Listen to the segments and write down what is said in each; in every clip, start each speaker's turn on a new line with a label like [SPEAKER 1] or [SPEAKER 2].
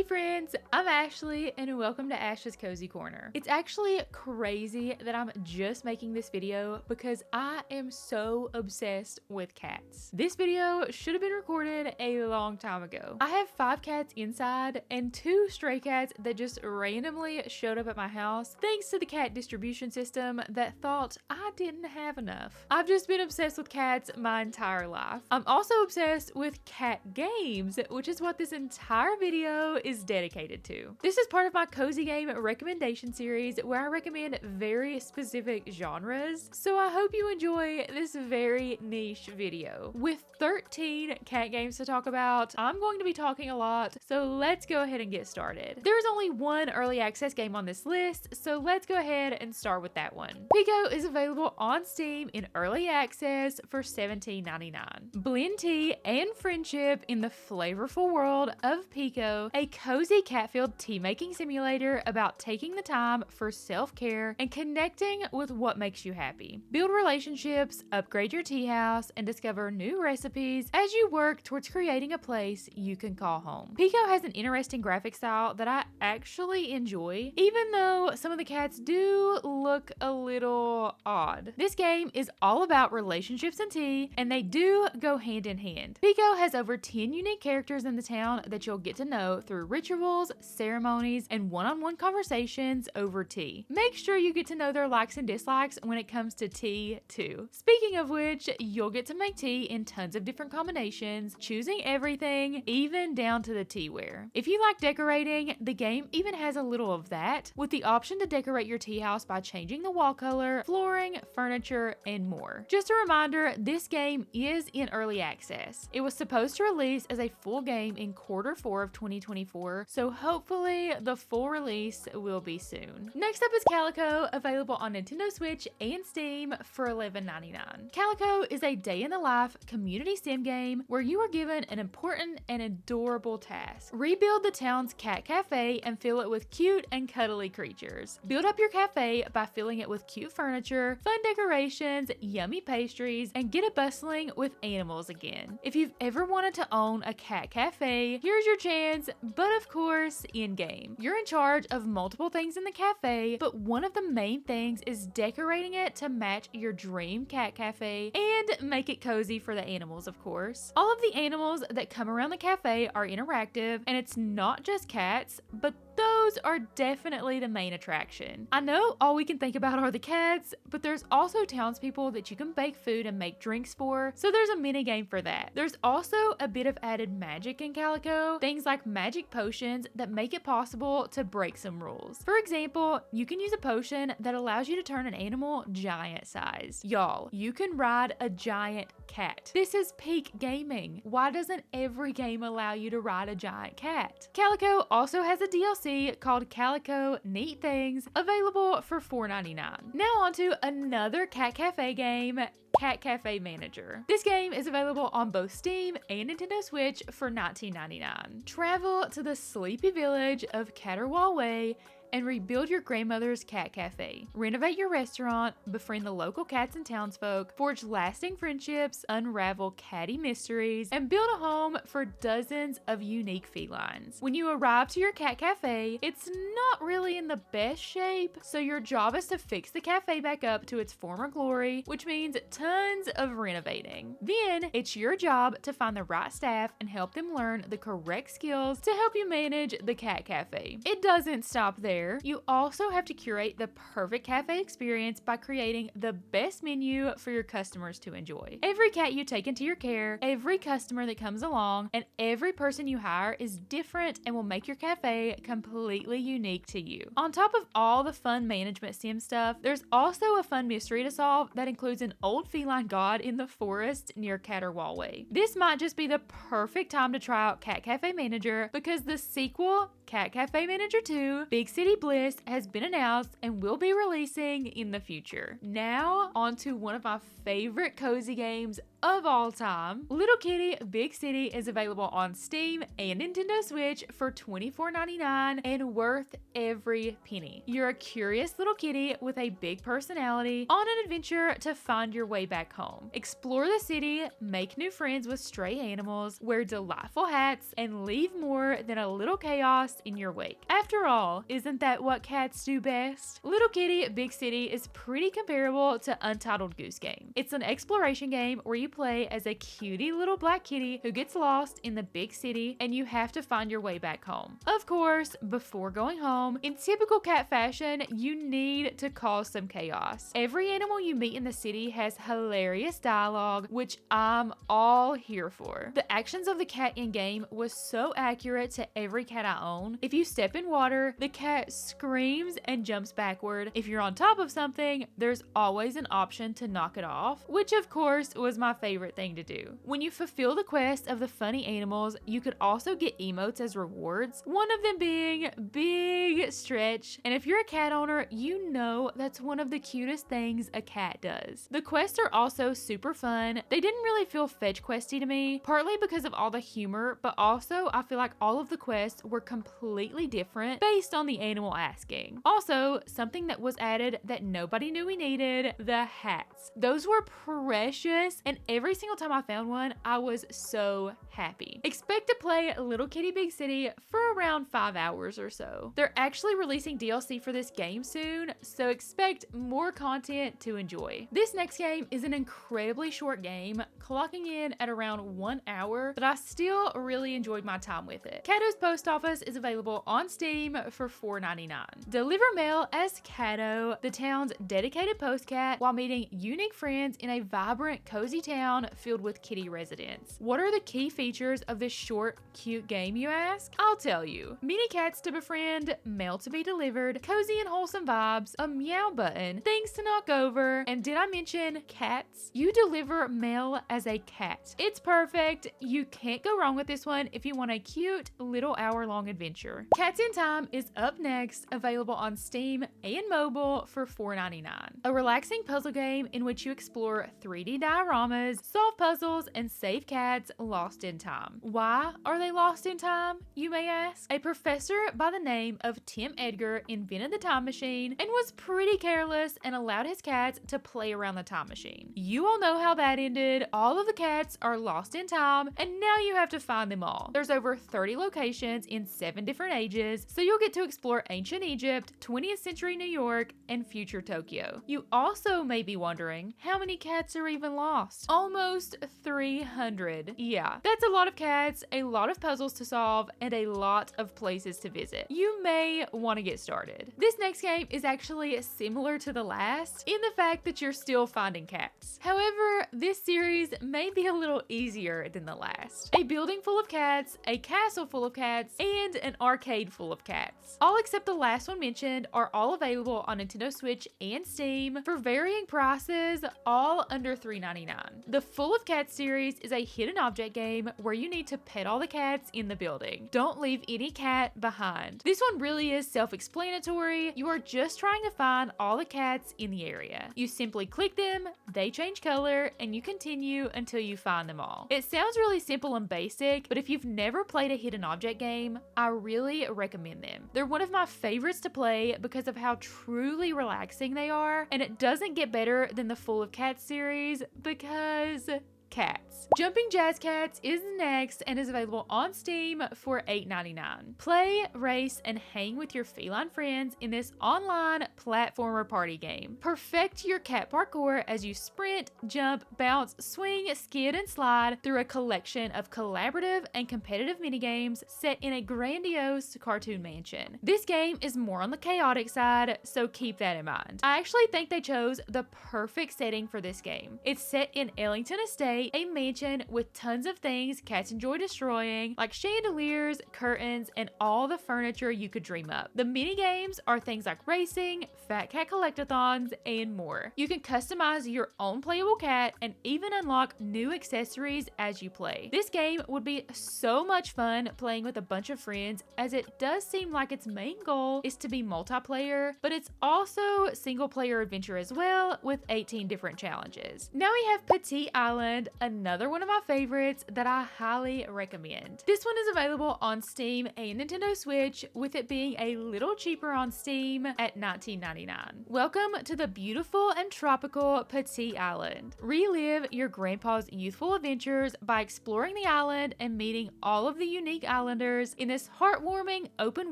[SPEAKER 1] Hey friends, I'm Ashley and welcome to Ash's Cozy Corner. It's actually crazy that I'm just making this video because I am so obsessed with cats. This video should have been recorded a long time ago. I have 5 cats inside and 2 stray cats that just randomly showed up at my house thanks to the cat distribution system that thought I didn't have enough. I've just been obsessed with cats my entire life. I'm also obsessed with cat games, which is what this entire video is dedicated to. This is part of my cozy game recommendation series where I recommend very specific genres, so I hope you enjoy this very niche video. With 13 cat games to talk about, I'm going to be talking a lot, so let's go ahead and get started. There's only one early access game on this list, so let's go ahead and start with that one. Pekoe is available on Steam in early access for $17.99. Blend tea and friendship in the flavorful world of Pekoe, a cozy cat-filled tea-making simulator about taking the time for self-care and connecting with what makes you happy. Build relationships, upgrade your tea house, and discover new recipes as you work towards creating a place you can call home. Pekoe has an interesting graphic style that I actually enjoy, even though some of the cats do look a little odd. This game is all about relationships and tea, and they do go hand in hand. Pekoe has over 10 unique characters in the town that you'll get to know through rituals, ceremonies, and one-on-one conversations over tea. Make sure you get to know their likes and dislikes when it comes to tea too. Speaking of which, you'll get to make tea in tons of different combinations, choosing everything, even down to the teaware. If you like decorating, the game even has a little of that, with the option to decorate your tea house by changing the wall color, flooring, furniture, and more. Just a reminder, this game is in early access. It was supposed to release as a full game in Q4 of 2024, so hopefully the full release will be soon. Next up is Calico, available on Nintendo Switch and Steam for $11.99. Calico is a day in the life community sim game where you are given an important and adorable task. Rebuild the town's cat cafe and fill it with cute and cuddly creatures. Build up your cafe by filling it with cute furniture, fun decorations, yummy pastries, and get it bustling with animals again. If you've ever wanted to own a cat cafe, here's your chance, but of course, in-game. You're in charge of multiple things in the cafe, but one of the main things is decorating it to match your dream cat cafe and make it cozy for the animals, of course. All of the animals that come around the cafe are interactive, and it's not just cats, but those are definitely the main attraction. I know all we can think about are the cats, but there's also townspeople that you can bake food and make drinks for, so there's a mini game for that. There's also a bit of added magic in Calico, things like magic potions that make it possible to break some rules. For example, you can use a potion that allows you to turn an animal giant size. Y'all, you can ride a giant cat. This is peak gaming. Why doesn't every game allow you to ride a giant cat? Calico also has a DLC called Calico Neat Things, available for $4.99. Now on to another cat cafe game, Cat Cafe Manager. This game is available on both Steam and Nintendo Switch for $19.99. Travel to the sleepy village of Catterwall and rebuild your grandmother's cat cafe. Renovate your restaurant, befriend the local cats and townsfolk, forge lasting friendships, unravel catty mysteries, and build a home for dozens of unique felines. When you arrive to your cat cafe, it's not really in the best shape, so your job is to fix the cafe back up to its former glory, which means tons of renovating. Then, it's your job to find the right staff and help them learn the correct skills to help you manage the cat cafe. It doesn't stop there. You also have to curate the perfect cafe experience by creating the best menu for your customers to enjoy. Every cat you take into your care, every customer that comes along, and every person you hire is different and will make your cafe completely unique to you. On top of all the fun management sim stuff, there's also a fun mystery to solve that includes an old feline god in the forest near Catterwall Way. This might just be the perfect time to try out Cat Cafe Manager because the sequel, Cat Cafe Manager 2, Big City Bliss, has been announced and will be releasing in the future. Now, on to one of my favorite cozy games of all time. Little Kitty Big City is available on Steam and Nintendo Switch for $24.99 and worth every penny. You're a curious little kitty with a big personality on an adventure to find your way back home. Explore the city, make new friends with stray animals, wear delightful hats, and leave more than a little chaos in your wake. After all, isn't that what cats do best? Little Kitty Big City is pretty comparable to Untitled Goose Game. It's an exploration game where you play as a cutie little black kitty who gets lost in the big city and you have to find your way back home. Of course, before going home, in typical cat fashion, you need to cause some chaos. Every animal you meet in the city has hilarious dialogue, which I'm all here for. The actions of the cat in game was so accurate to every cat I own. If you step in water, the cat screams and jumps backward. If you're on top of something, there's always an option to knock it off, which of course was my favorite thing to do. When you fulfill the quest of the funny animals, you could also get emotes as rewards, one of them being Big Stretch. And if you're a cat owner, you know that's one of the cutest things a cat does. The quests are also super fun. They didn't really feel fetch questy to me, partly because of all the humor, but also I feel like all of the quests were completely different based on the animal asking. Also, something that was added that nobody knew we needed, the hats. Those were precious, and every single time I found one, I was so happy. Expect to play Little Kitty Big City for around 5 hours or so. They're actually releasing DLC for this game soon, so expect more content to enjoy. This next game is an incredibly short game, clocking in at around 1 hour, but I still really enjoyed my time with it. Catto's Post Office is available on Steam for $4.99. Deliver mail as Catto, the town's dedicated post cat, while meeting unique friends in a vibrant, cozy town filled with kitty residents. What are the key features of this short, cute game, you ask? I'll tell you. Mini cats to befriend, mail to be delivered, cozy and wholesome vibes, a meow button, things to knock over, and did I mention cats? You deliver mail as a cat. It's perfect. You can't go wrong with this one if you want a cute little hour-long adventure. Cats in Time is up next, available on Steam and mobile for $4.99. A relaxing puzzle game in which you explore 3D dioramas, solve puzzles, and save cats lost in time. Why are they lost in time, you may ask? A professor by the name of Tim Edgar invented the time machine and was pretty careless and allowed his cats to play around the time machine. You all know how that ended. All of the cats are lost in time, and now you have to find them all. There's over 30 locations in 7 different ages, so you'll get to explore ancient Egypt, 20th century New York, and future Tokyo. You also may be wondering, how many cats are even lost? Almost 300. Yeah, that's a lot of cats, a lot of puzzles to solve, and a lot of places to visit. You may want to get started. This next game is actually similar to the last in the fact that you're still finding cats. However, this series may be a little easier than the last. A building full of cats, a castle full of cats, and an arcade full of cats. All except the last one mentioned are all available on Nintendo Switch and Steam for varying prices, all under $3.99. The Full of Cats series is a hidden object game where you need to pet all the cats in the building. Don't leave any cat behind. This one really is self-explanatory. You are just trying to find all the cats in the area. You simply click them, they change color, and you continue until you find them all. It sounds really simple and basic, but if you've never played a hidden object game, I really recommend them. They're one of my favorites to play because of how truly relaxing they are, and it doesn't get better than the Full of Cats series because cats. Jumping Jazz Cats is next and is available on Steam for $8.99. Play, race, and hang with your feline friends in this online platformer party game. Perfect your cat parkour as you sprint, jump, bounce, swing, skid, and slide through a collection of collaborative and competitive minigames set in a grandiose cartoon mansion. This game is more on the chaotic side, so keep that in mind. I actually think they chose the perfect setting for this game. It's set in Ellington Estate, a mansion with tons of things cats enjoy destroying, like chandeliers, curtains, and all the furniture you could dream up. The mini games are things like racing, fat cat collectathons, and more. You can customize your own playable cat and even unlock new accessories as you play. This game would be so much fun playing with a bunch of friends, as it does seem like its main goal is to be multiplayer, but it's also single player adventure as well with 18 different challenges. Now we have Petit Island, another one of my favorites that I highly recommend. This one is available on Steam and Nintendo Switch, with it being a little cheaper on Steam at $19.99. Welcome to the beautiful and tropical Petit Island. Relive your grandpa's youthful adventures by exploring the island and meeting all of the unique islanders in this heartwarming open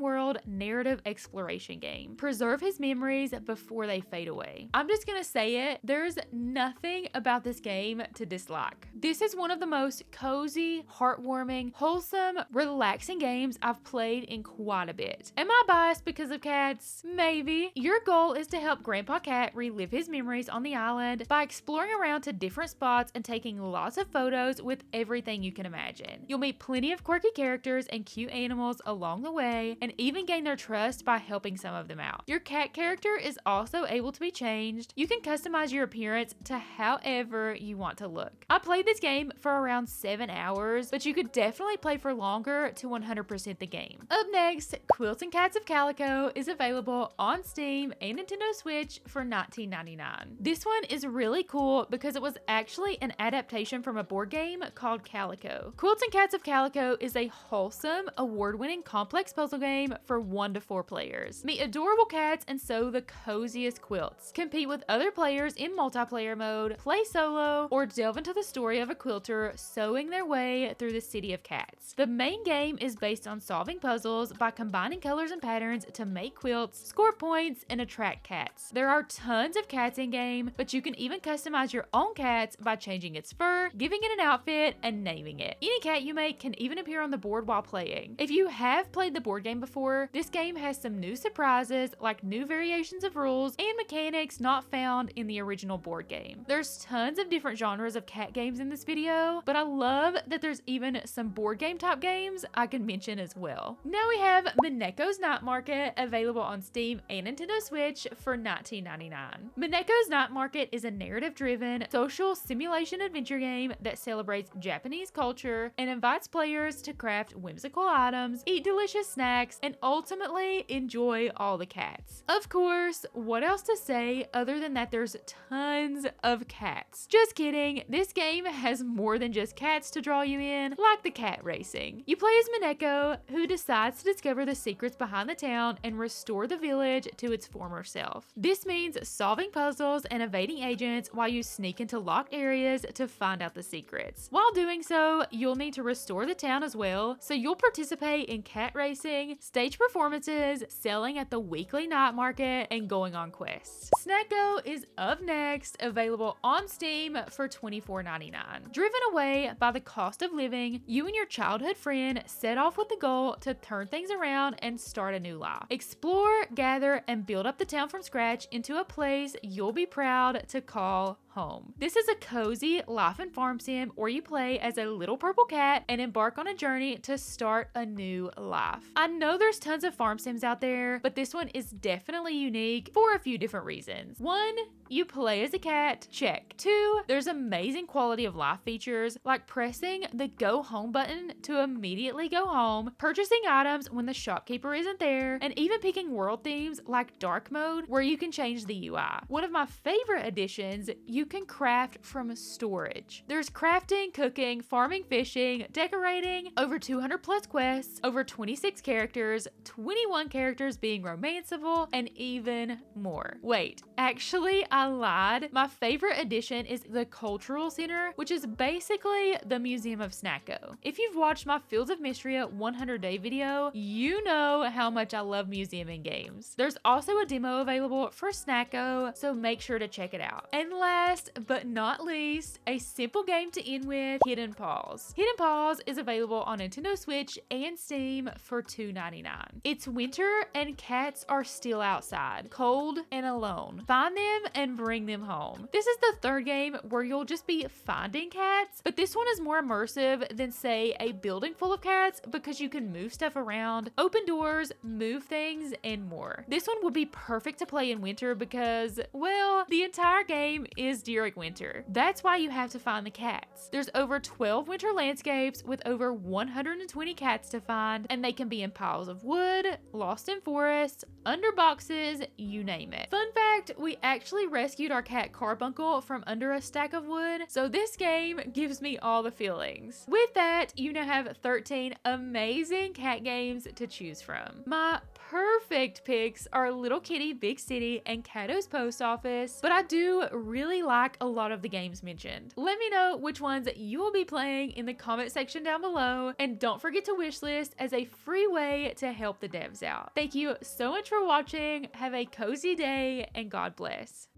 [SPEAKER 1] world narrative exploration game. Preserve his memories before they fade away. I'm just gonna say it, there's nothing about this game to dislike. This is one of the most cozy, heartwarming, wholesome, relaxing games I've played in quite a bit. Am I biased because of cats? Maybe. Your goal is to help Grandpa Cat relive his memories on the island by exploring around to different spots and taking lots of photos with everything you can imagine. You'll meet plenty of quirky characters and cute animals along the way, and even gain their trust by helping some of them out. Your cat character is also able to be changed. You can customize your appearance to however you want to look. I played this game for around 7 hours, but you could definitely play for longer to 100% the game. Up next, Quilts and Cats of Calico is available on Steam and Nintendo Switch for $19.99. This one is really cool because it was actually an adaptation from a board game called Calico. Quilts and Cats of Calico is a wholesome, award-winning complex puzzle game for 1 to 4 players. Meet adorable cats and sew the coziest quilts. Compete with other players in multiplayer mode, play solo, or delve into the story of a quilter sewing their way through the city of cats. The main game is based on solving puzzles by combining colors and patterns to make quilts, score points, and attract cats. There are tons of cats in game, but you can even customize your own cats by changing its fur, giving it an outfit, and naming it. Any cat you make can even appear on the board while playing. If you have played the board game before, this game has some new surprises like new variations of rules and mechanics not found in the original board game. There's tons of different genres of cat games in this video, but I love that there's even some board game type games I can mention as well. Now we have Mineko's Night Market available on Steam and Nintendo Switch for $19.99. Mineko's Night Market is a narrative-driven social simulation adventure game that celebrates Japanese culture and invites players to craft whimsical items, eat delicious snacks, and ultimately enjoy all the cats. Of course, what else to say other than that there's tons of cats. Just kidding, this game has more than just cats to draw you in, like the cat racing. You play as Mineko, who decides to discover the secrets behind the town and restore the village to its former self. This means solving puzzles and evading agents while you sneak into locked areas to find out the secrets. While doing so, you'll need to restore the town as well, so you'll participate in cat racing, stage performances, selling at the weekly night market, and going on quests. Snacko is up next, available on Steam for $24.99. Driven away by the cost of living, you and your childhood friend set off with the goal to turn things around and start a new life. Explore, gather, and build up the town from scratch into a place you'll be proud to call home. This is a cozy life and farm sim where you play as a little purple cat and embark on a journey to start a new life. I know there's tons of farm sims out there, but this one is definitely unique for a few different reasons. 1, you play as a cat, check. 2, there's amazing quality of life features like pressing the go home button to immediately go home, purchasing items when the shopkeeper isn't there, and even picking world themes like dark mode where you can change the UI. One of my favorite additions, you can craft from storage. There's crafting, cooking, farming, fishing, decorating, over 200 plus quests, over 26 characters, 21 characters being romanceable, and even more. Wait, actually I lied. My favorite addition is the Cultural Center, which is basically the Museum of Snacko. If you've watched my Fields of Mystria 100-day video, you know how much I love museum in games. There's also a demo available for Snacko, so make sure to check it out. And last but not least, a simple game to end with, Hidden Paws. Hidden Paws is available on Nintendo Switch and Steam for $2.99. It's winter and cats are still outside, cold and alone. Find them and bring them home. This is the third game where you'll just be finding cats, but this one is more immersive than, say, a building full of cats because you can move stuff around, open doors, move things, and more. This one would be perfect to play in winter because, well, the entire game is is during winter. That's why you have to find the cats. There's over 12 winter landscapes with over 120 cats to find, and they can be in piles of wood, lost in forests, under boxes, you name it. Fun fact, we actually rescued our cat Carbuncle from under a stack of wood, so this game gives me all the feelings. With that, you now have 13 amazing cat games to choose from. My perfect picks are Little Kitty Big City and Catto's Post Office, but I do really like a lot of the games mentioned. Let me know which ones you will be playing in the comment section down below, and don't forget to wishlist as a free way to help the devs out. Thank you so much for watching, have a cozy day, and God bless.